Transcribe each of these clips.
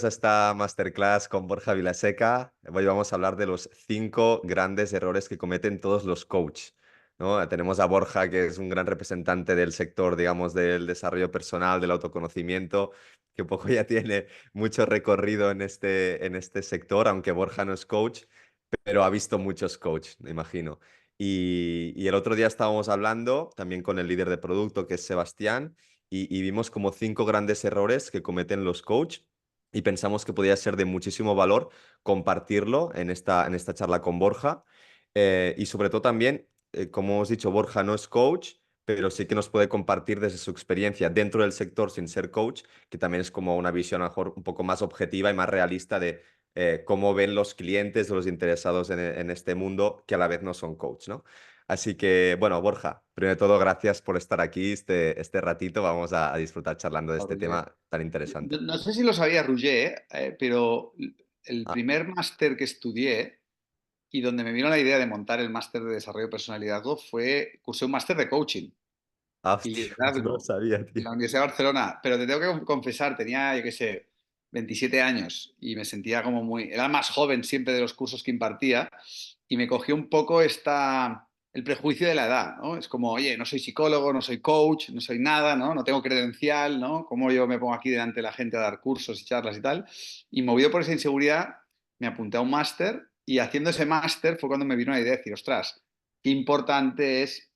a esta masterclass con Borja Vilaseca. Hoy vamos a hablar de los 5 grandes errores que cometen todos los coaches, ¿no? Tenemos a Borja, que es un gran representante del sector, digamos, del desarrollo personal, del autoconocimiento, que un poco ya tiene mucho recorrido en este sector, aunque Borja no es coach, pero ha visto muchos coaches, me imagino. Y el otro día estábamos hablando también con el líder de producto, que es Sebastián, y vimos como 5 grandes errores que cometen los coaches y pensamos que podía ser de muchísimo valor compartirlo en esta charla con Borja. Y sobre todo también, como hemos dicho, Borja no es coach, pero sí que nos puede compartir desde su experiencia dentro del sector sin ser coach, que también es como una visión a lo mejor un poco más objetiva y más realista de cómo ven los clientes o los interesados en este mundo que a la vez no son coach, ¿no? Así que, bueno, Borja, primero de todo, gracias por estar aquí este ratito. Vamos a disfrutar charlando de este Roger. tema tan No, interesante. no sé si lo sabía Roger, pero el Ah, primer máster que estudié y donde me vino la idea de montar el máster de desarrollo de personalidad fue, cursé un máster de coaching y hostia, no lo liderazgo sabía, en tío. la Universidad de Barcelona, pero te tengo que confesar, tenía, yo qué sé, 27 años y me sentía como era el más joven siempre de los cursos que impartía y me cogió un poco el prejuicio de la edad, ¿no? Es como, oye, no soy psicólogo, no soy coach, no soy nada, ¿no? No tengo credencial, ¿no? ¿Cómo yo me pongo aquí delante de la gente a dar cursos y charlas y tal? Y movido por esa inseguridad, me apunté a un máster y haciendo ese máster fue cuando me vino la idea de decir, ostras, qué importante es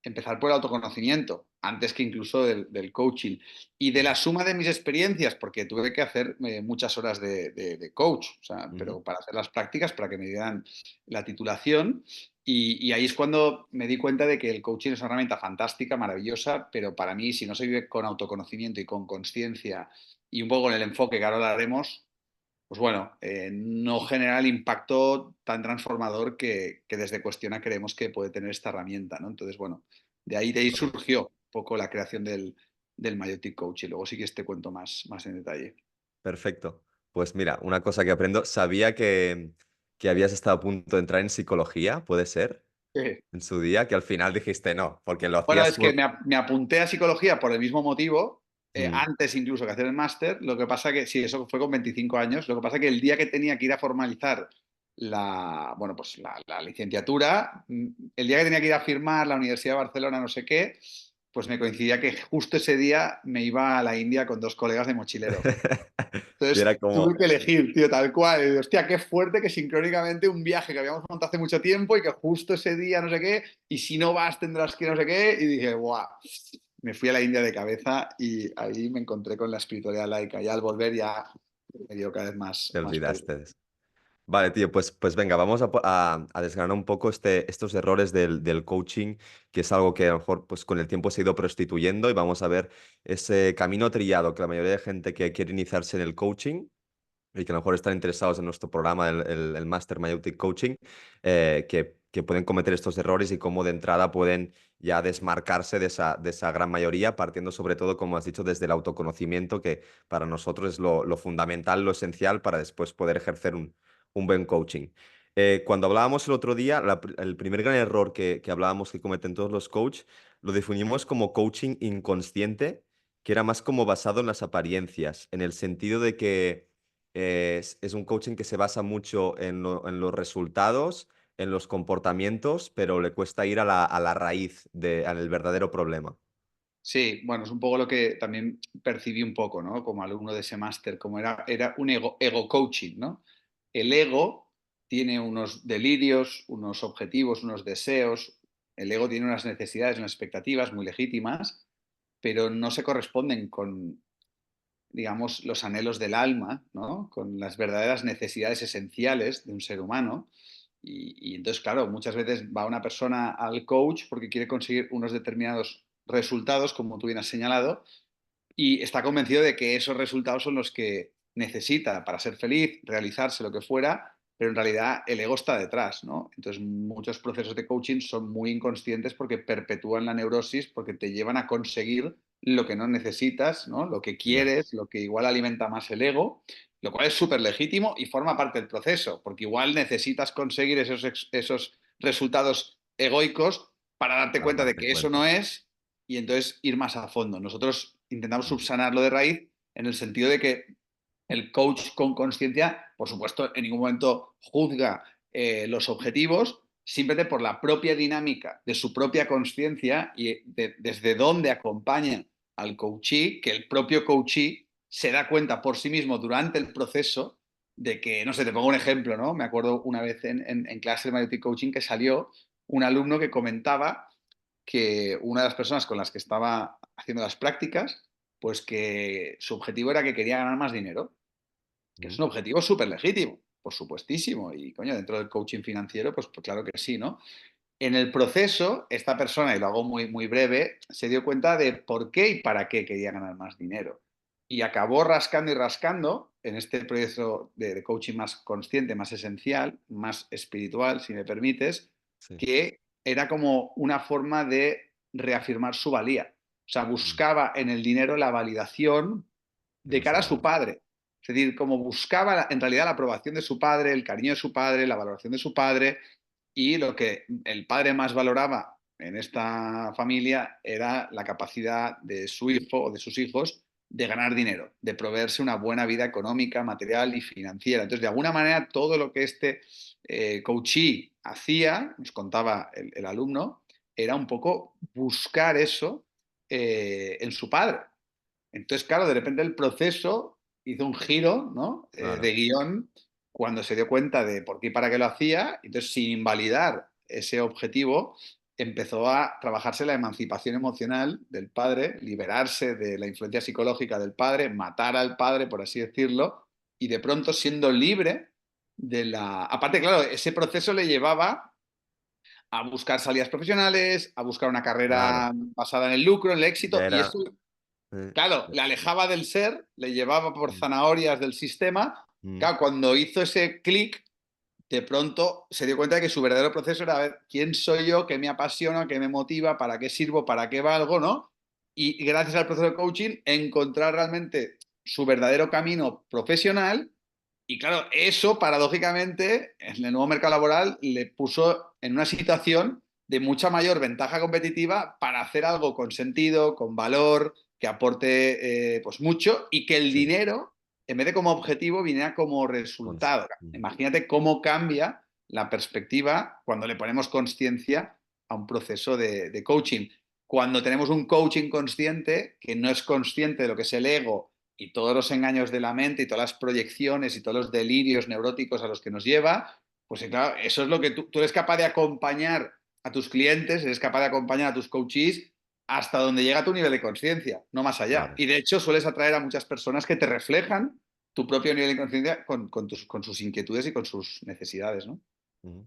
empezar por el autoconocimiento, antes que incluso del coaching. Y de la suma de mis experiencias, porque tuve que hacer muchas horas de coach, o sea, Ujú. pero para hacer las prácticas, para que me dieran la titulación. Y ahí es cuando me di cuenta de que el coaching es una herramienta fantástica, maravillosa, pero para mí, si no se vive con autoconocimiento y con conciencia y un poco con el enfoque que ahora hablaremos, pues bueno, no genera el impacto tan transformador que desde Cuestiona creemos que puede tener esta herramienta, ¿no? Entonces, bueno, de ahí surgió un poco la creación del Myotic Coach y luego sí que te cuento más en detalle. Perfecto. Pues mira, una cosa que aprendo, sabía que habías estado a punto de entrar en psicología, ¿puede ser? Sí. En su día, que al final dijiste no, porque lo Bueno, hacías es que por... me apunté a psicología por el mismo motivo, Mm. antes incluso que hacer el máster. Lo que pasa que, sí, eso fue con 25 años. Lo que pasa que el día que tenía que ir a formalizar bueno, pues la licenciatura, el día que tenía que ir a firmar la Universidad de Barcelona, no sé qué, pues me coincidía que justo ese día me iba a la India con dos colegas de mochilero. Y era Entonces tuve como, que elegir, tío, tal cual. Y, hostia, qué fuerte que sincrónicamente un viaje que habíamos montado hace mucho tiempo y que justo ese día no sé qué, y si no vas tendrás que no sé qué. Y dije, ¡guau! Me fui a la India de cabeza y ahí me encontré con la espiritualidad laica. Ya al volver ya me dio cada vez te más fuerte. olvidaste de eso. Vale, tío, pues venga, vamos a desgranar un poco estos errores del coaching, que es algo que a lo mejor pues, con el tiempo se ha ido prostituyendo y vamos a ver ese camino trillado que la mayoría de gente que quiere iniciarse en el coaching y que a lo mejor están interesados en nuestro programa, el Master Myotic Coaching, que pueden cometer estos errores y cómo de entrada pueden ya desmarcarse de esa gran mayoría, partiendo sobre todo, como has dicho, desde el autoconocimiento, que para nosotros es lo fundamental, lo esencial para después poder ejercer un buen coaching. Cuando hablábamos el otro día, el primer gran error que hablábamos que cometen todos los coaches, lo definimos como coaching inconsciente, que era más como basado en las apariencias, en el sentido de que es un coaching que se basa mucho en los resultados, en los comportamientos, pero le cuesta ir a la raíz, al verdadero problema. Sí, bueno, es un poco lo que también percibí un poco, ¿no? Como alumno de ese máster, como era un ego coaching, ¿no? El ego tiene unos delirios, unos objetivos, unos deseos. El ego tiene unas necesidades, unas expectativas muy legítimas, pero no se corresponden con, digamos, los anhelos del alma, ¿no? Con las verdaderas necesidades esenciales de un ser humano. Y entonces, claro, muchas veces va una persona al coach porque quiere conseguir unos determinados resultados, como tú bien has señalado, y está convencido de que esos resultados son los que necesita para ser feliz, realizarse, lo que fuera, pero en realidad el ego está detrás, ¿no? Entonces muchos procesos de coaching son muy inconscientes porque perpetúan la neurosis, porque te llevan a conseguir lo que no necesitas, ¿no? Lo que Ya, quieres, lo que igual alimenta más el ego, lo cual es súper legítimo y forma parte del proceso, porque igual necesitas conseguir esos resultados egoicos para darte para cuenta de darte que eso cuenta. no es y entonces ir más a fondo. Nosotros intentamos subsanarlo de raíz en el sentido de que El coach con conciencia, por supuesto, en ningún momento juzga los objetivos, simplemente por la propia dinámica de su propia conciencia y desde dónde acompaña al coachee, que el propio coachee se da cuenta por sí mismo durante el proceso de que, no sé, te pongo un ejemplo, ¿no? Me acuerdo una vez en clase de Magnetic Coaching que salió un alumno que comentaba que una de las personas con las que estaba haciendo las prácticas, pues que su objetivo era que quería ganar más dinero, que es Mm, un objetivo súper legítimo, por supuestísimo, y coño, dentro del coaching financiero, pues claro que sí, ¿no? En el proceso, esta persona, y lo hago muy, muy breve, se dio cuenta de por qué y para qué quería ganar más dinero. Y acabó rascando y rascando en este proceso de coaching más consciente, más esencial, más espiritual, si me permites, sí. que era como una forma de reafirmar su valía. O sea, Mm, buscaba en el dinero la validación que de no se cara a su merece. padre. Es decir, como buscaba en realidad la aprobación de su padre, el cariño de su padre, la valoración de su padre, y lo que el padre más valoraba en esta familia era la capacidad de su hijo o de sus hijos de ganar dinero, de proveerse una buena vida económica, material y financiera. Entonces, de alguna manera, todo lo que este coachee hacía, nos contaba el alumno, era un poco buscar eso en su padre. Entonces, claro, de repente el proceso hizo un giro, ¿no? De Claro. guión cuando se dio cuenta de por qué y para qué lo hacía. Entonces, sin invalidar ese objetivo, empezó a trabajarse la emancipación emocional del padre, liberarse de la influencia psicológica del padre, matar al padre, por así decirlo, y de pronto siendo libre de la... Aparte, claro, ese proceso le llevaba a buscar salidas profesionales, a buscar una Claro. carrera basada en el lucro, en el éxito, Ya y era. eso claro, Ya. le alejaba del ser, le llevaba por Mm, zanahorias del sistema. mm, Claro, cuando hizo ese clic, de pronto se dio cuenta de que su verdadero proceso era ver quién soy yo, qué me apasiona, qué me motiva, para qué sirvo, para qué valgo, ¿no? Y gracias al proceso de coaching, encontrar realmente su verdadero camino profesional. Y claro, eso paradójicamente en el nuevo mercado laboral le puso en una situación de mucha mayor ventaja competitiva para hacer algo con sentido, con valor, que aporte pues mucho y que el sí. dinero, en vez de como objetivo, viniera como Cons- resultado. mm, Imagínate cómo cambia la perspectiva cuando le ponemos conciencia a un proceso de coaching. Cuando tenemos un coaching consciente que no es consciente de lo que es el ego y todos los engaños de la mente y todas las proyecciones y todos los delirios neuróticos a los que nos lleva, pues claro, eso es lo que tú eres capaz de acompañar a tus clientes, eres capaz de acompañar a tus coaches hasta donde llega tu nivel de conciencia, no más allá. claro. Y de hecho sueles atraer a muchas personas que te reflejan tu propio nivel de conciencia con sus inquietudes y con sus necesidades, ¿no? Ujú.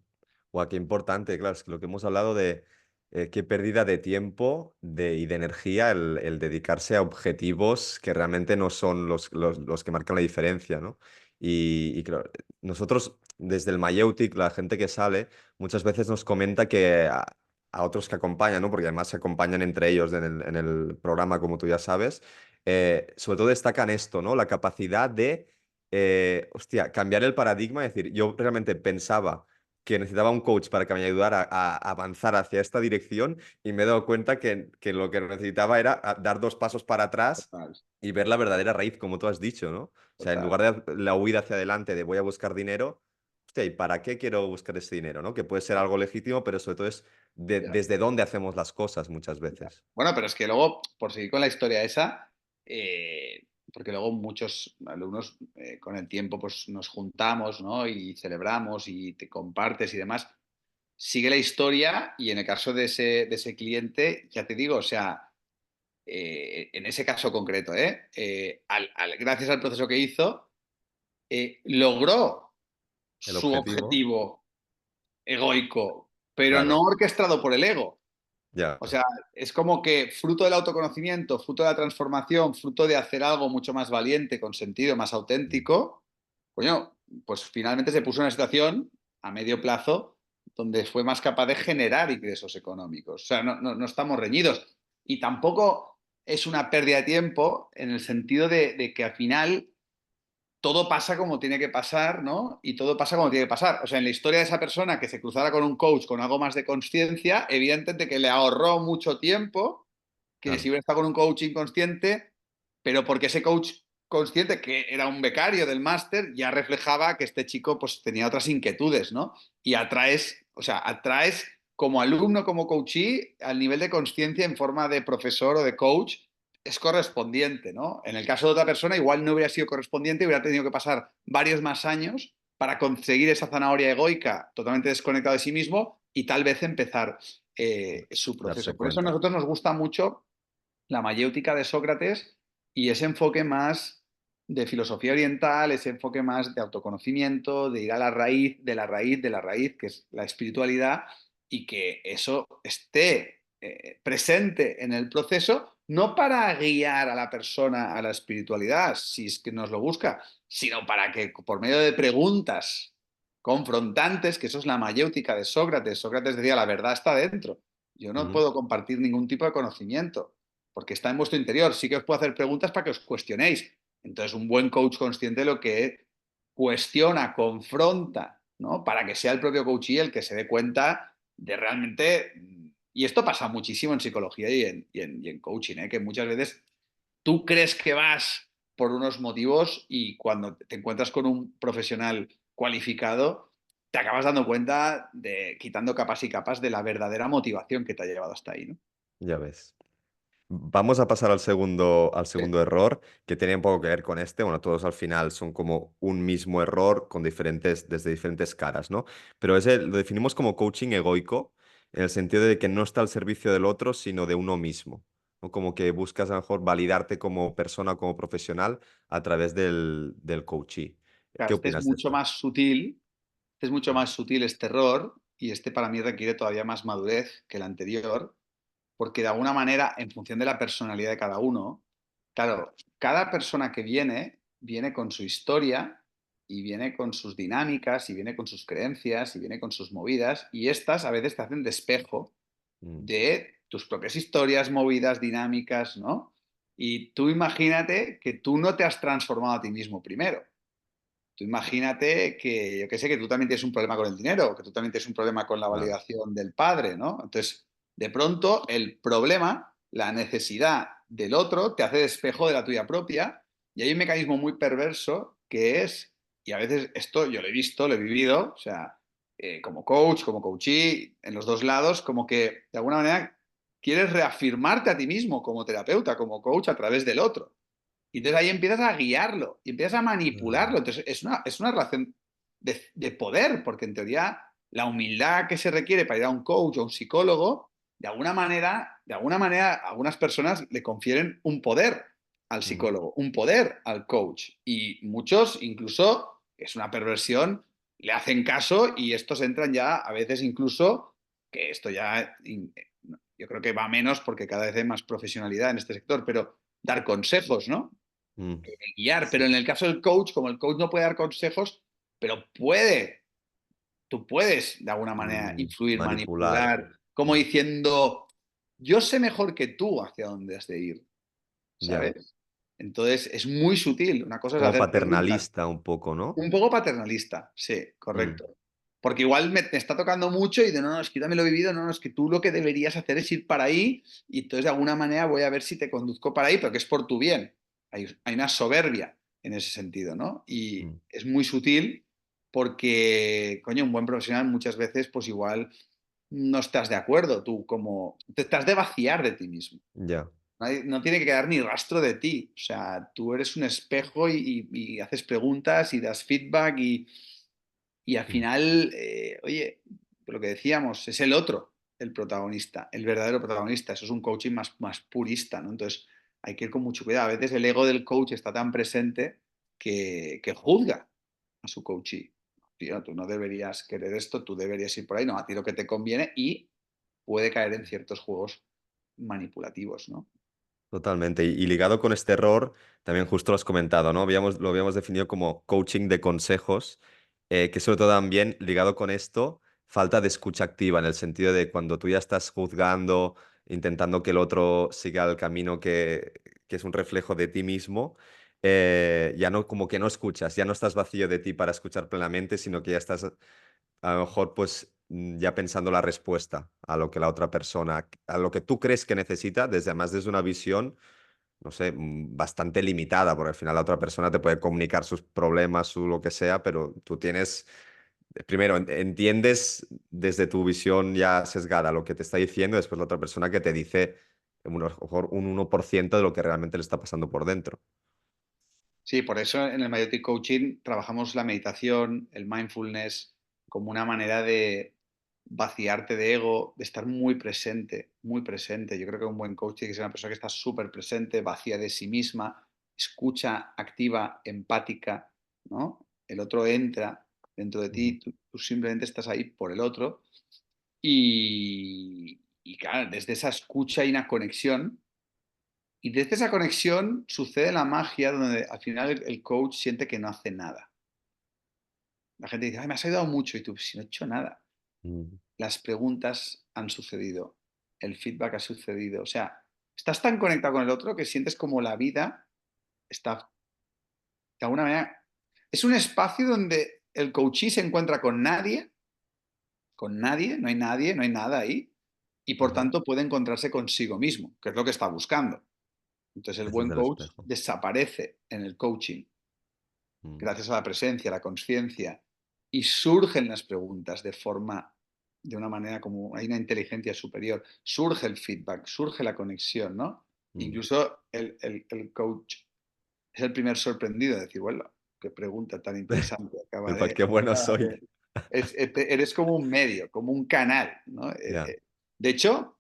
Guau, qué importante, claro, es que lo que hemos hablado de qué pérdida de tiempo y de energía el dedicarse a objetivos que realmente no son los que marcan la diferencia, ¿no? Y claro, nosotros desde el Mayeutic, la gente que sale, muchas veces nos comenta que a otros que acompañan, ¿no? Porque además se acompañan entre ellos en el programa, como tú ya sabes, sobre todo destacan esto, ¿no? La capacidad de, hostia, cambiar el paradigma, es decir, yo realmente pensaba que necesitaba un coach para que me ayudara a avanzar hacia esta dirección y me he dado cuenta que lo que necesitaba era dar dos pasos para atrás Total, y ver la verdadera raíz, como tú has dicho, ¿no? O sea, en total. lugar de la huida hacia adelante de voy a buscar dinero, hostia, ¿y para qué quiero buscar ese dinero, no? Que puede ser algo legítimo, pero sobre todo es Ya. desde dónde hacemos las cosas muchas veces. Bueno, pero es que luego, por seguir con la historia esa, porque luego muchos alumnos con el tiempo pues nos juntamos, ¿no? Y celebramos y te compartes y demás. Sigue la historia y en el caso de ese cliente, ya te digo, o sea, en ese caso concreto, gracias al proceso que hizo, logró El su objetivo, objetivo egoico, pero no claro, orquestado por el ego. ya. O sea, es como que fruto del autoconocimiento, fruto de la transformación, fruto de hacer algo mucho más valiente, con sentido, más Mm, auténtico, coño, pues finalmente se puso en una situación a medio plazo donde fue más capaz de generar ingresos económicos. O sea, no estamos reñidos. Y tampoco es una pérdida de tiempo en el sentido de que al final todo pasa como tiene que pasar, ¿no? Y todo pasa como tiene que pasar. O sea, en la historia de esa persona que se cruzara con un coach con algo más de conciencia, evidentemente que le ahorró mucho tiempo, que claro, si hubiera estado con un coach inconsciente, pero porque ese coach consciente que era un becario del máster, ya reflejaba que este chico pues tenía otras inquietudes, ¿no? Y atraes, o sea, atraes como alumno, como coachee, al nivel de conciencia en forma de profesor o de coach, es correspondiente, ¿no? En el caso de otra persona, igual no hubiera sido correspondiente, hubiera tenido que pasar varios más años para conseguir esa zanahoria egoica totalmente desconectado de sí mismo y tal vez empezar su Darse proceso. Por eso a cuenta. nosotros nos gusta mucho la mayéutica de Sócrates y ese enfoque más de filosofía oriental, ese enfoque más de autoconocimiento, de ir a la raíz, de la raíz, de la raíz, que es la espiritualidad, y que eso esté presente en el proceso, no para guiar a la persona a la espiritualidad, si es que nos lo busca, sino para que por medio de preguntas confrontantes, que eso es la mayéutica de Sócrates. Sócrates decía, la verdad está dentro. Yo no Ujú. puedo compartir ningún tipo de conocimiento porque está en vuestro interior. Sí que os puedo hacer preguntas para que os cuestionéis. Entonces, un buen coach consciente lo que cuestiona, confronta, ¿no? Para que sea el propio coachee el que se dé cuenta de realmente. Y esto pasa muchísimo en psicología y en coaching, ¿eh? Que muchas veces tú crees que vas por unos motivos y cuando te encuentras con un profesional cualificado, te acabas dando cuenta de, quitando capas y capas, de la verdadera motivación que te ha llevado hasta ahí, ¿no? Ya ves. Vamos a pasar al segundo error, que tiene un poco que ver con este. Bueno, todos al final son como un mismo error con desde diferentes caras, ¿no? Pero ese lo definimos como coaching egoico, en el sentido de que no está al servicio del otro, sino de uno mismo, ¿no? Como que buscas a lo mejor validarte como persona, como profesional, a través del coachee. ¿Qué Claro, opinas de esto? este es mucho más sutil este error y este para mí requiere todavía más madurez que el anterior, porque de alguna manera, en función de la personalidad de cada uno, claro, cada persona que viene, viene con su historia y viene con sus dinámicas y viene con sus creencias y viene con sus movidas y estas a veces te hacen de espejo Mm, de tus propias historias, movidas, dinámicas, ¿no? Y tú imagínate que tú no te has transformado a ti mismo primero. Tú imagínate que, yo que sé, que tú también tienes un problema con el dinero, que tú también tienes un problema con la claro. validación del padre, ¿no? Entonces, de pronto, el problema, la necesidad del otro, te hace de espejo de la tuya propia y hay un mecanismo muy perverso que es, y a veces esto yo lo he visto, lo he vivido, o sea, como coach, como coachee, en los dos lados, como que de alguna manera quieres reafirmarte a ti mismo como terapeuta, como coach a través del otro. Y entonces ahí empiezas a guiarlo y empiezas a Ah, manipularlo. Entonces es una relación de poder, porque en teoría la humildad que se requiere para ir a un coach o a un psicólogo, de alguna manera, algunas personas le confieren un poder al ujú, psicólogo, un poder al coach. Y muchos, incluso, que es una perversión, le hacen caso y estos entran ya a veces incluso, que esto ya yo creo que va menos porque cada vez hay más profesionalidad en este sector, pero dar consejos, ¿no? mm, Guiar, pero sí. en el caso del coach, como el coach no puede dar consejos, pero tú puedes de alguna manera influir, Manipular. manipular, como Mm, diciendo, yo sé mejor que tú hacia dónde has de ir, ya. ¿sabes? Entonces es muy sutil, una cosa es Como hacer preguntas, paternalista un poco, ¿no? un poco paternalista, sí, Mm, correcto. Porque igual me está tocando mucho y de no, no, es que yo también lo he vivido, no, no, es que tú lo que deberías hacer es ir para ahí y entonces de alguna manera voy a ver si te conduzco para ahí, pero que es por tu bien. Hay una soberbia en ese sentido, ¿no? Y mm, es muy sutil porque, coño, un buen profesional muchas veces pues igual no estás de acuerdo, tú como te estás de vaciar de ti mismo. ya. No tiene que quedar ni rastro de ti. O sea, tú eres un espejo y haces preguntas y das feedback y al Mm, final, oye, lo que decíamos, es el otro el protagonista, el verdadero protagonista. Eso es un coaching más purista, ¿no? Entonces hay que ir con mucho cuidado. A veces el ego del coach está tan presente que juzga a su coachee. Tío, tú no deberías querer esto, tú deberías ir por ahí, no, a ti lo que te conviene y puede caer en ciertos juegos manipulativos, ¿no? totalmente. Y ligado con este error, también justo lo has comentado, ¿no? Lo habíamos definido como coaching de consejos, que sobre todo también ligado con esto, falta de escucha activa, en el sentido de cuando tú ya estás juzgando, intentando que el otro siga el camino que es un reflejo de ti mismo, ya no, como que no escuchas, ya no estás vacío de ti para escuchar plenamente, sino que ya estás a lo mejor pues ya pensando la respuesta a lo que la otra persona, a lo que tú crees que necesita, desde además desde una visión no sé, bastante limitada, porque al final la otra persona te puede comunicar sus problemas, su lo que sea, pero tú tienes, primero, entiendes desde tu visión ya sesgada lo que te está diciendo, después la otra persona que te dice a lo mejor un 1% de lo que realmente le está pasando por dentro. Sí, por eso en el Myotic Coaching trabajamos la meditación, el mindfulness, como una manera de vaciarte de ego, de estar muy presente, muy presente. Yo creo que un buen coach tiene que ser una persona que está súper presente, vacía de sí misma, escucha activa, empática, ¿no? El otro entra dentro de Ujú. ti, tú simplemente estás ahí por el otro y claro, desde esa escucha hay una conexión y desde esa conexión sucede la magia donde al final el coach siente que no hace nada. La gente dice, ay, me has ayudado mucho y tú, si no he hecho nada. Mm, Las preguntas han sucedido, el feedback ha sucedido. O sea, estás tan conectado con el otro que sientes como la vida está, de alguna manera, es un espacio donde el coachee se encuentra con nadie, no hay nadie, no hay nada ahí, y por ajá. tanto puede encontrarse consigo mismo, que es lo que está buscando. Entonces el Ese es buen el coach espejo. desaparece en el coaching Mm, gracias a la presencia, a la conciencia, y surgen las preguntas de una manera como hay una inteligencia superior, surge el feedback, surge la conexión, ¿no? mm. Incluso el coach es el primer sorprendido de decir, bueno, qué pregunta tan interesante Qué bueno acaba soy. eres como un medio, como un canal, ¿no? Ya. De hecho,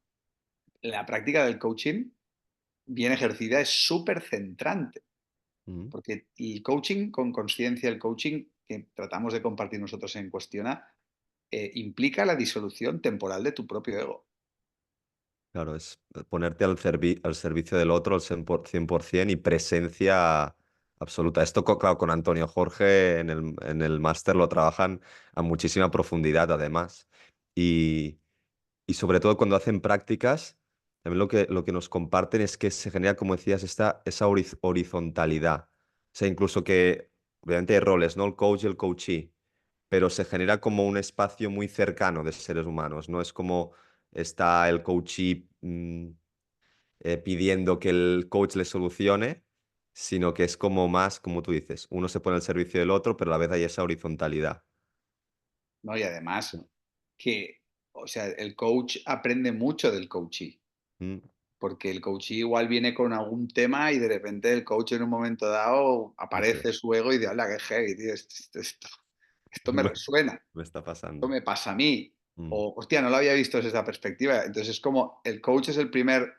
la práctica del coaching bien ejercida es súper centrante. Mm. Porque el coaching con conciencia, el coaching que tratamos de compartir nosotros en Cuestiona, implica la disolución temporal de tu propio ego. Claro, es ponerte al servicio del otro al 100% y presencia absoluta. Esto, claro, con Antonio Jorge en el máster lo trabajan a muchísima profundidad, además. Y, y sobre todo cuando hacen prácticas, también lo que nos comparten es que se genera, como decías, esa horizontalidad. O sea, incluso que, obviamente hay roles, ¿no? El coach y el coachee, pero se genera como un espacio muy cercano de seres humanos, ¿no? Es como está el coachee pidiendo que el coach le solucione, sino que es como más, como tú dices, uno se pone al servicio del otro, pero a la vez hay esa horizontalidad. ¿No? Y además que, o sea, el coach aprende mucho del coachee, Mm, porque el coachee igual viene con algún tema y de repente el coach en un momento dado eso aparece es. su ego y dice, hola, qué heavy, tío, esto me Me, resuena, me está esto pasando. me pasa a mí. Mm, O, hostia, no lo había visto desde esa perspectiva. Entonces es como el coach es el primer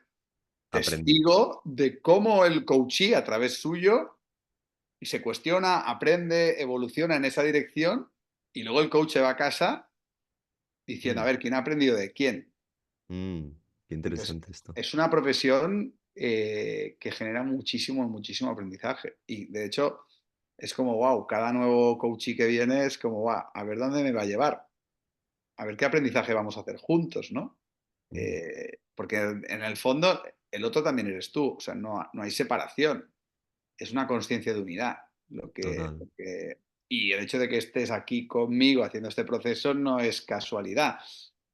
aprende. testigo de cómo el coachee a través suyo y se cuestiona, aprende, evoluciona en esa dirección y luego el coach se va a casa diciendo, a Mm, ver, ¿quién ha aprendido de quién? mm, qué Entonces, interesante esto. es una profesión que genera muchísimo, muchísimo aprendizaje. Y de hecho, es como, wow, cada nuevo coachee que viene es como, wow, a ver dónde me va a llevar, a ver qué aprendizaje vamos a hacer juntos, ¿no? Mm, Porque en el fondo el otro también eres tú, o sea, no hay separación, es una conciencia de unidad. total. Y el hecho de que estés aquí conmigo haciendo este proceso no es casualidad.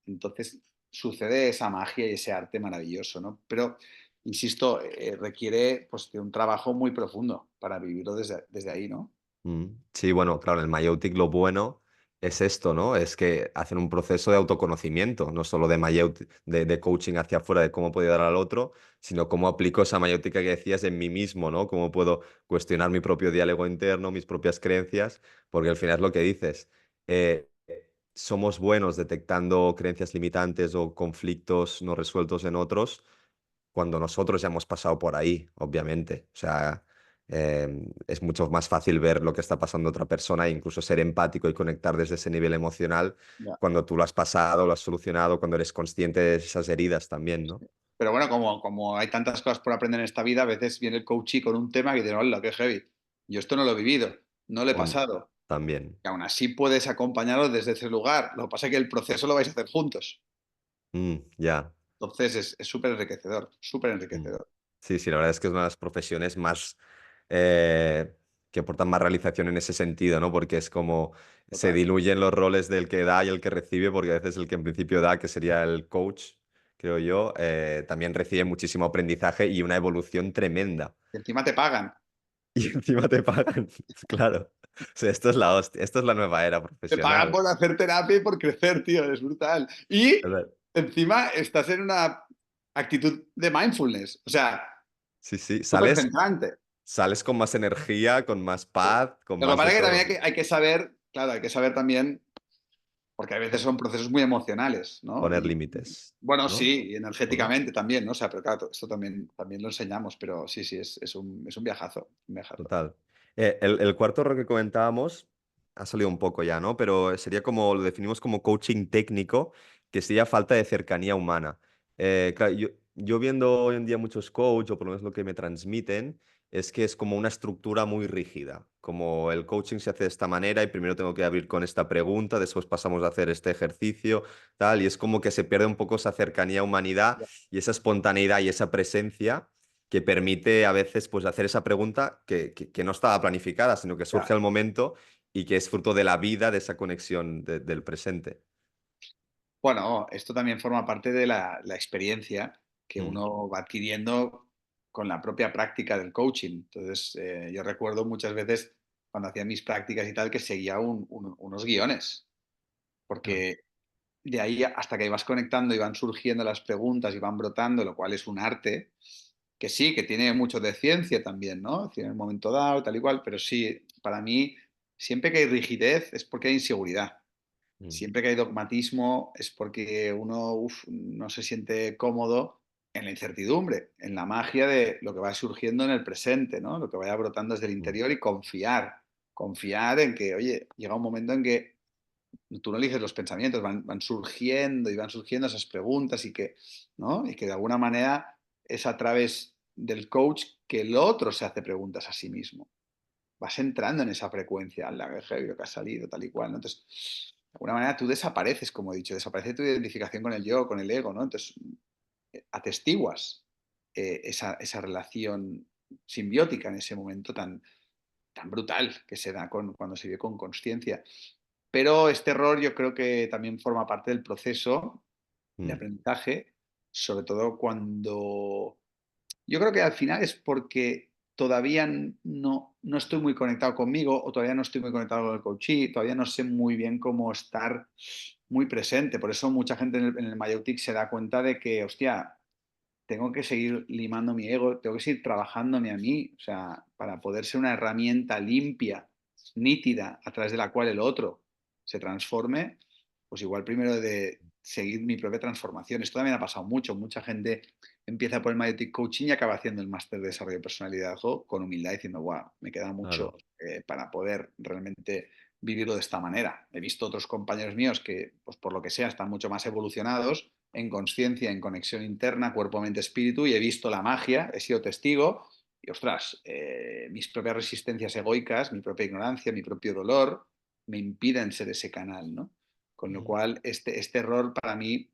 Entonces sucede esa magia y ese arte maravilloso, ¿no? Pero, insisto, requiere pues, de un trabajo muy profundo para vivirlo desde ahí, ¿no? Mm. Sí, bueno, claro, en el Mayeutic lo bueno es esto, ¿no? Es que hacen un proceso de autoconocimiento, no solo de de coaching hacia afuera, de cómo puedo ayudar al otro, sino cómo aplico esa mayéutica que decías en mí mismo, ¿no? Cómo puedo cuestionar mi propio diálogo interno, mis propias creencias, porque al final es lo que dices. Somos buenos detectando creencias limitantes o conflictos no resueltos en otros cuando nosotros ya hemos pasado por ahí, obviamente. O sea, es mucho más fácil ver lo que está pasando a otra persona e incluso ser empático y conectar desde ese nivel emocional Ya. cuando tú lo has pasado, lo has solucionado, cuando eres consciente de esas heridas también, ¿no? Pero bueno, como hay tantas cosas por aprender en esta vida, a veces viene el coachee con un tema que dice, hola, qué heavy. Yo esto no lo he vivido, no lo he Hom- pasado. También. Y aún así puedes acompañarlo desde ese lugar. Lo que pasa es que el proceso lo vais a hacer juntos. Ya. Entonces es súper enriquecedor, súper Mm. enriquecedor. Sí, sí, la verdad es que es una de las profesiones más eh, que aportan más realización en ese sentido, ¿no? Porque es como se Total. diluyen los roles del que da y el que recibe, porque a veces el que en principio da, que sería el coach, creo yo, también recibe muchísimo aprendizaje y una evolución tremenda. Y encima te pagan. Y encima te pagan, claro. O sea, esto es la hostia, esto es la nueva era Te pagan profesional. por hacer terapia y por crecer, tío, es brutal. Y ¿Verdad? encima estás en una actitud de mindfulness, o sea, Sí, sí, súper sales, centrante. sales con más energía, con más paz, con Lo que más pasa de es que también todo. hay que saber, claro, hay que saber también, porque a veces son procesos muy emocionales, ¿no? Poner Y límites, bueno, ¿no? sí, y Ujú. energéticamente también, ¿no? O sea, pero claro, esto también lo enseñamos, pero sí, sí, es un viajazo, un viajazo. Total. El cuarto error que comentábamos ha salido un poco ya, ¿no? Pero sería como, lo definimos como coaching técnico, que sería falta de cercanía humana. Claro, yo viendo hoy en día muchos coaches, o por lo menos lo que me transmiten, es que es como una estructura muy rígida. Como el coaching se hace de esta manera y primero tengo que abrir con esta pregunta, después pasamos a hacer este ejercicio, tal, y es como que se pierde un poco esa cercanía, humanidad y esa espontaneidad y esa presencia que permite a veces pues, hacer esa pregunta que no estaba planificada, sino que Ya. surge al momento y que es fruto de la vida, de esa conexión del presente. Bueno, esto también forma parte de la experiencia que Mm, uno va adquiriendo con la propia práctica del coaching. Entonces, yo recuerdo muchas veces cuando hacía mis prácticas y tal que seguía unos guiones, claro, porque de ahí hasta que vas conectando y van surgiendo las preguntas y van brotando, lo cual es un arte, que sí, que tiene mucho de ciencia también, ¿no? Es decir, en el momento dado, tal y cual, pero sí, para mí, siempre que hay rigidez es porque hay inseguridad. mm, Siempre que hay dogmatismo es porque uno no se siente cómodo en la incertidumbre, en la magia de lo que va surgiendo en el presente, ¿no? Lo que vaya brotando desde el mm, interior y confiar en que, oye, llega un momento en que tú no eliges los pensamientos, van surgiendo y van surgiendo esas preguntas y que, ¿no? Y que de alguna manera es a través del coach que el otro se hace preguntas a sí mismo. Vas entrando en esa frecuencia, la que ha salido, tal y cual, ¿no? Entonces, de alguna manera tú desapareces, como he dicho, desaparece tu identificación con el yo, con el ego, ¿no? Entonces, atestiguas esa relación simbiótica en ese momento tan brutal que se da cuando se vive con conciencia. Pero este error yo creo que también forma parte del proceso de mm, aprendizaje, sobre todo cuando yo creo que al final es porque todavía no estoy muy conectado conmigo o todavía no estoy muy conectado con el coachee, todavía no sé muy bien cómo estar muy presente. Por eso mucha gente en el Myotic se da cuenta de que, hostia, tengo que seguir limando mi ego, tengo que seguir trabajándome a mí, o sea, para poder ser una herramienta limpia, nítida, a través de la cual el otro se transforme, pues igual primero de seguir mi propia transformación. Esto también ha pasado mucho, mucha gente empieza por el Myotic Coaching y acaba haciendo el máster de desarrollo de personalidad con humildad diciendo, wow, me queda mucho claro, para poder realmente vivirlo de esta manera. He visto otros compañeros míos que, pues por lo que sea, están mucho más evolucionados en conciencia, en conexión interna, cuerpo, mente, espíritu, y he visto la magia, he sido testigo, y ostras, mis propias resistencias egoicas, mi propia ignorancia, mi propio dolor, me impiden ser ese canal, ¿no? Con lo mm, cual, este error para mí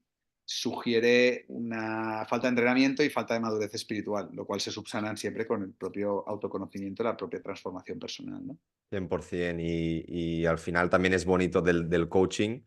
sugiere una falta de entrenamiento y falta de madurez espiritual, lo cual se subsanan siempre con el propio autoconocimiento, la propia transformación personal, ¿no? 100%. Y al final también es bonito del coaching.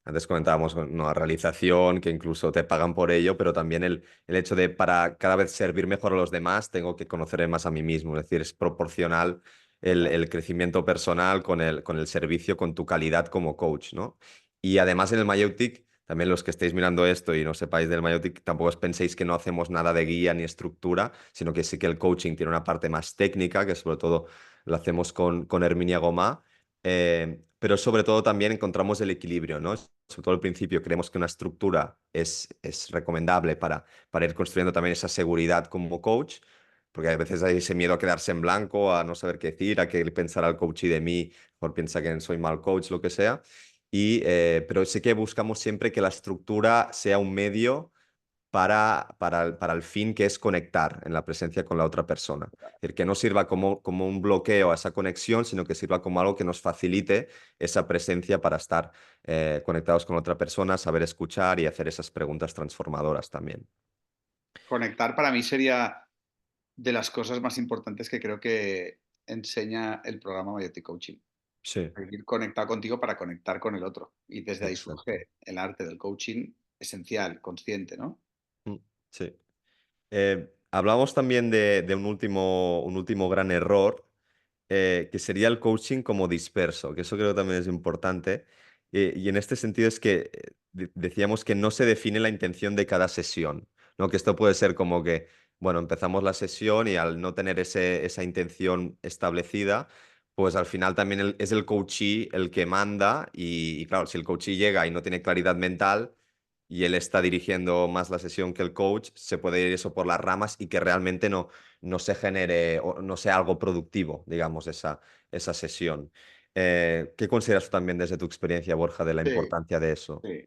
Antes comentábamos una realización, que incluso te pagan por ello, pero también el hecho de para cada vez servir mejor a los demás, tengo que conocer más a mí mismo. Es decir, es proporcional el crecimiento personal con el servicio, con tu calidad como coach, ¿no? Y además en el Myotic, también los que estéis mirando esto y no sepáis del Myotic, tampoco os penséis que no hacemos nada de guía ni estructura, sino que sí que el coaching tiene una parte más técnica, que sobre todo lo hacemos con Herminia Gomá. Pero sobre todo también encontramos el equilibrio, ¿no? Sobre todo al principio creemos que una estructura es recomendable para ir construyendo también esa seguridad como coach, porque a veces hay ese miedo a quedarse en blanco, a no saber qué decir, a que pensará el coach y de mí, por piensa que soy mal coach, lo que sea. Pero sí que buscamos siempre que la estructura sea un medio para el fin que es conectar en la presencia con la otra persona. Es decir, que no sirva como un bloqueo a esa conexión, sino que sirva como algo que nos facilite esa presencia para estar conectados con otra persona, saber escuchar y hacer esas preguntas transformadoras también. Conectar para mí sería de las cosas más importantes que creo que enseña el programa Mayotic Coaching. Sí, Vivir conectado contigo para conectar con el otro. Y desde ahí exacto. surge el arte del coaching esencial, consciente, ¿no? Mm, sí. Hablamos también de un último gran error, que sería el coaching como disperso, que eso creo que también es importante. Y en este sentido es que decíamos que no se define la intención de cada sesión, ¿no? Que esto puede ser como que, bueno, empezamos la sesión y al no tener esa intención establecida, pues al final también es el coachee el que manda y claro, si el coachee llega y no tiene claridad mental y él está dirigiendo más la sesión que el coach, se puede ir eso por las ramas y que realmente no se genere o no sea algo productivo, digamos, esa sesión. ¿Qué consideras tú también desde tu experiencia, Borja, de la Sí, importancia de eso? sí.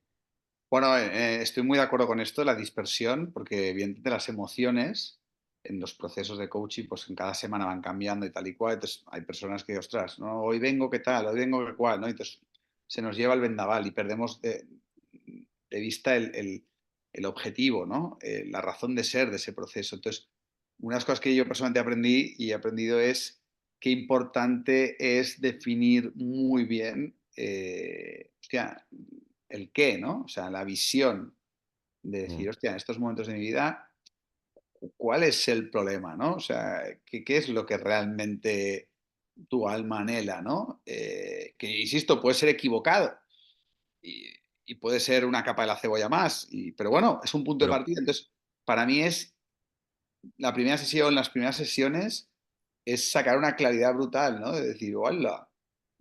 Bueno, estoy muy de acuerdo con esto, la dispersión, porque evidentemente las emociones en los procesos de coaching, pues en cada semana van cambiando y tal y cual. Entonces hay personas que, ostras, ¿no? Hoy vengo qué tal, hoy vengo qué cual, ¿no? Entonces se nos lleva el vendaval y perdemos de vista el objetivo, ¿no? La razón de ser de ese proceso. Entonces, unas cosas que yo personalmente aprendí y he aprendido es qué importante es definir muy bien, hostia, el qué, ¿no? O sea, la visión de Mm, decir, hostia, en estos momentos de mi vida, ¿cuál es el problema, no? O sea, ¿qué es lo que realmente tu alma anhela, no? Que, insisto, puede ser equivocado y, y puede ser una capa de la cebolla más, pero bueno, es un punto de Pero, partida. Entonces, para mí es la primera sesión, las primeras sesiones, es sacar una claridad brutal, ¿no? De decir, hola,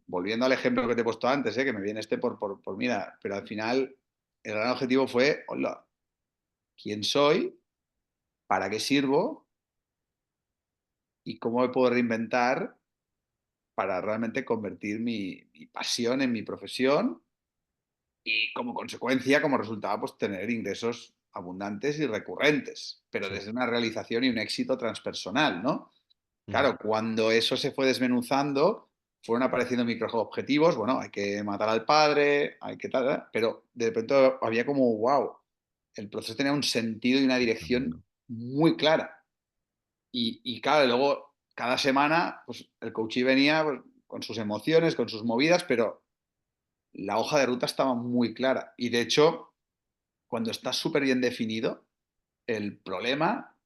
volviendo al ejemplo que te he puesto antes, que me viene este por mira, pero al final el gran objetivo fue, hola, ¿quién soy? ¿Para qué sirvo? ¿Y cómo me puedo reinventar para realmente convertir mi pasión en mi profesión? Y como consecuencia, como resultado, pues tener ingresos abundantes y recurrentes, pero sí. desde una realización y un éxito transpersonal, ¿no? Ujú. Claro, cuando eso se fue desmenuzando, fueron apareciendo microobjetivos, bueno, hay que matar al padre, hay que tal, pero de repente había como, wow, el proceso tenía un sentido y una dirección Camino. muy clara. Y claro, luego cada semana, pues el coachee venía pues, con sus emociones, con sus movidas, pero la hoja de ruta estaba muy clara. Y de hecho, cuando está súper bien definido, el problema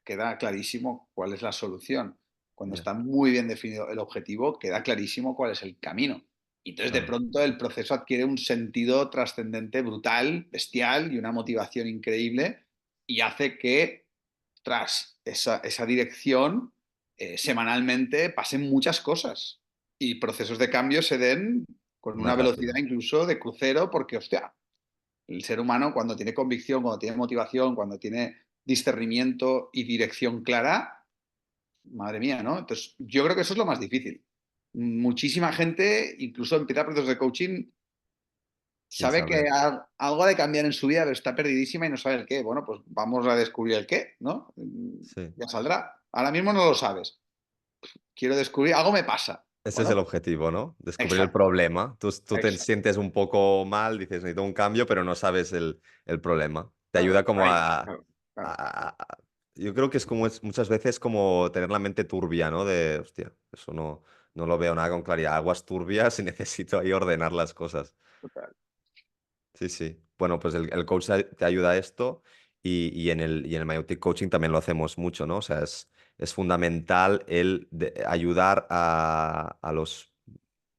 queda clarísimo cuál es la solución. Cuando Ya, está muy bien definido el objetivo, queda clarísimo cuál es el camino. Y entonces de claro. pronto el proceso adquiere un sentido trascendente brutal, bestial y una motivación increíble y hace que tras esa dirección semanalmente pasen muchas cosas y procesos de cambio se den con Más una velocidad rápido. incluso de crucero porque, hostia, el ser humano cuando tiene convicción, cuando tiene motivación, cuando tiene discernimiento y dirección clara, madre mía, ¿no? Entonces, yo creo que eso es lo más difícil. Muchísima gente, incluso empieza procesos de coaching, Sin sabe que saber. algo ha de cambiar en su vida, pero está perdidísima y no sabe el qué. Bueno, pues vamos a descubrir el qué, ¿no? Sí. Ya saldrá. Ahora mismo no lo sabes. Quiero descubrir, algo me pasa. Ese es el Bueno, objetivo, ¿no? Descubrir el exacto, problema. Tú te exacto. sientes un poco mal, dices, necesito un cambio, pero no sabes el problema. Te Claro, ayuda por como ahí, claro, claro. yo creo que es como muchas veces como tener la mente turbia, ¿no? De, hostia, eso no lo veo nada con claridad. Aguas turbias y necesito ahí ordenar las cosas. Total. Sí, sí. Bueno, pues el coach te ayuda a esto y en el Myotic Coaching también lo hacemos mucho, ¿no? O sea, es fundamental el ayudar a los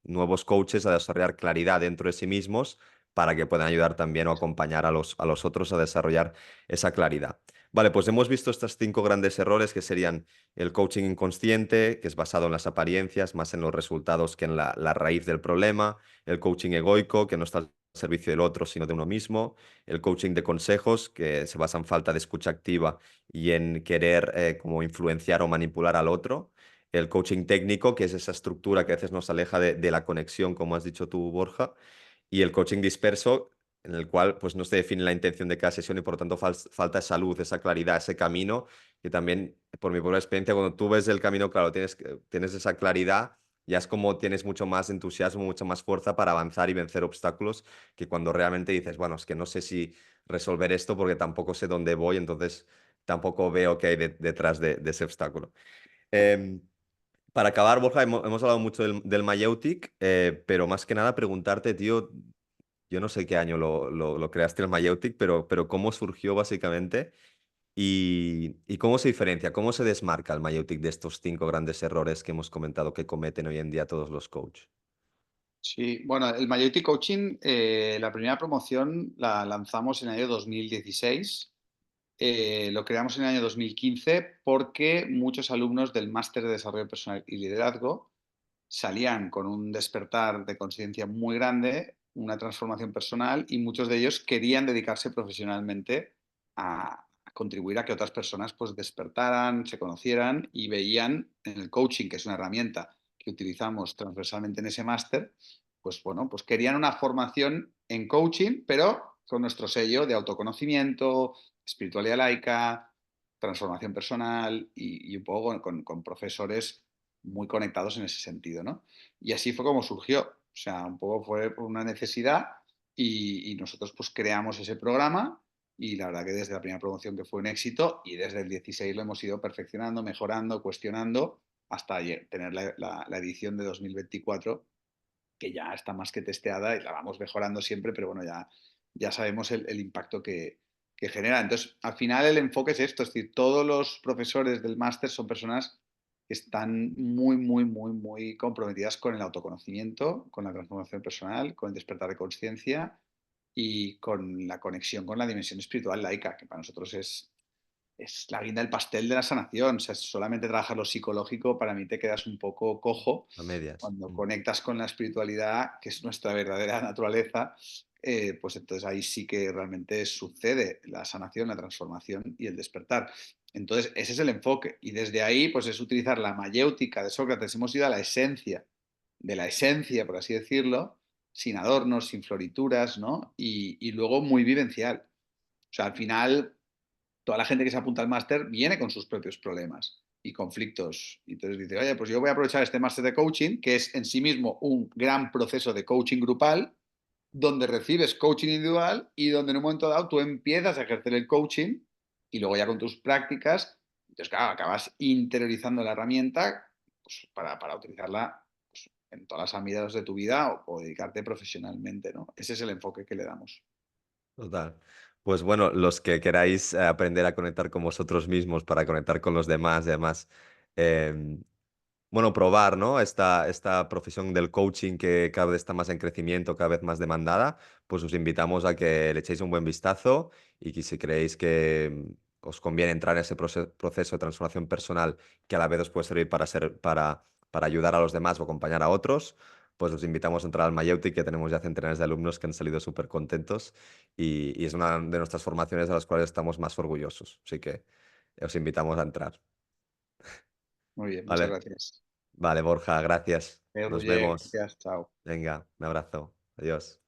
nuevos coaches a desarrollar claridad dentro de sí mismos para que puedan ayudar también o acompañar a los otros a desarrollar esa claridad. Vale, pues hemos visto estos 5 grandes errores que serían el coaching inconsciente, que es basado en las apariencias, más en los resultados que en la raíz del problema, el coaching egoico, que no está servicio del otro, sino de uno mismo, el coaching de consejos, que se basa en falta de escucha activa y en querer como influenciar o manipular al otro, el coaching técnico, que es esa estructura que a veces nos aleja de la conexión, como has dicho tú, Borja, y el coaching disperso, en el cual pues no se define la intención de cada sesión y por lo tanto falta esa luz, esa claridad, ese camino, que también, por mi propia experiencia, cuando tú ves el camino, claro, tienes esa claridad, ya es como tienes mucho más entusiasmo, mucha más fuerza para avanzar y vencer obstáculos, que cuando realmente dices, bueno, es que no sé si resolver esto porque tampoco sé dónde voy, entonces tampoco veo qué hay detrás de ese obstáculo. Em, para acabar, Borja, hemos hablado mucho del Mayeutic, pero más que nada preguntarte, tío, Yo no sé qué año lo creaste el Mayeutic, pero cómo surgió básicamente y cómo se diferencia, cómo se desmarca el Mayeutic de estos 5 grandes errores que hemos comentado que cometen hoy en día todos los coaches. Sí, bueno, el Majority Coaching, la primera promoción la lanzamos en el año 2016. Lo creamos en el año 2015 porque muchos alumnos del máster de desarrollo personal y liderazgo salían con un despertar de conciencia muy grande, una transformación personal y muchos de ellos querían dedicarse profesionalmente a contribuir a que otras personas pues despertaran, se conocieran y veían en el coaching, que es una herramienta que utilizamos transversalmente en ese máster, pues bueno, pues querían una formación en coaching, pero con nuestro sello de autoconocimiento, espiritualidad laica, transformación personal y un poco con profesores muy conectados en ese sentido, ¿no? Y así fue como surgió. O sea, un poco fue por una necesidad y nosotros pues creamos ese programa y la verdad que desde la primera promoción que fue un éxito y desde el 16 lo hemos ido perfeccionando, mejorando, cuestionando hasta tener la edición de 2024 que ya está más que testeada y la vamos mejorando siempre, pero bueno, ya sabemos el impacto que genera. Entonces, al final el enfoque es esto, es decir, todos los profesores del máster son personas que están muy, muy, muy, muy comprometidas con el autoconocimiento, con la transformación personal, con el despertar de conciencia y con la conexión con la dimensión espiritual laica, que para nosotros es la guinda del pastel de la sanación. O sea, solamente trabajar lo psicológico, para mí te quedas un poco cojo. A medias. Cuando conectas con la espiritualidad, que es nuestra verdadera naturaleza, pues entonces ahí sí que realmente sucede la sanación, la transformación y el despertar. Entonces, ese es el enfoque. Y desde ahí, pues es utilizar la mayéutica de Sócrates. Hemos ido a la esencia de la esencia, por así decirlo, sin adornos, sin florituras, ¿no? Y luego muy vivencial. O sea, al final toda la gente que se apunta al máster viene con sus propios problemas y conflictos. Y entonces dice, oye, pues yo voy a aprovechar este máster de coaching, que es en sí mismo un gran proceso de coaching grupal, donde recibes coaching individual y donde en un momento dado tú empiezas a ejercer el coaching y luego ya con tus prácticas, entonces claro, acabas interiorizando la herramienta pues, para utilizarla pues, en todas las ámbitos de tu vida o dedicarte profesionalmente, ¿no? Ese es el enfoque que le damos. Total. Pues bueno, los que queráis aprender a conectar con vosotros mismos para conectar con los demás y además, em, bueno, probar, ¿no? Esta profesión del coaching que cada vez está más en crecimiento, cada vez más demandada, pues os invitamos a que le echéis un buen vistazo y que si creéis que os conviene entrar en ese proceso de transformación personal que a la vez os puede servir para ayudar a los demás o acompañar a otros, pues os invitamos a entrar al Mayeutic, que tenemos ya centenares de alumnos que han salido súper contentos y es una de nuestras formaciones a las cuales estamos más orgullosos. Así que os invitamos a entrar. Muy bien, muchas Vale. gracias. Vale, Borja, gracias. Nos Roger, vemos. gracias, chao. Venga, un abrazo. Adiós.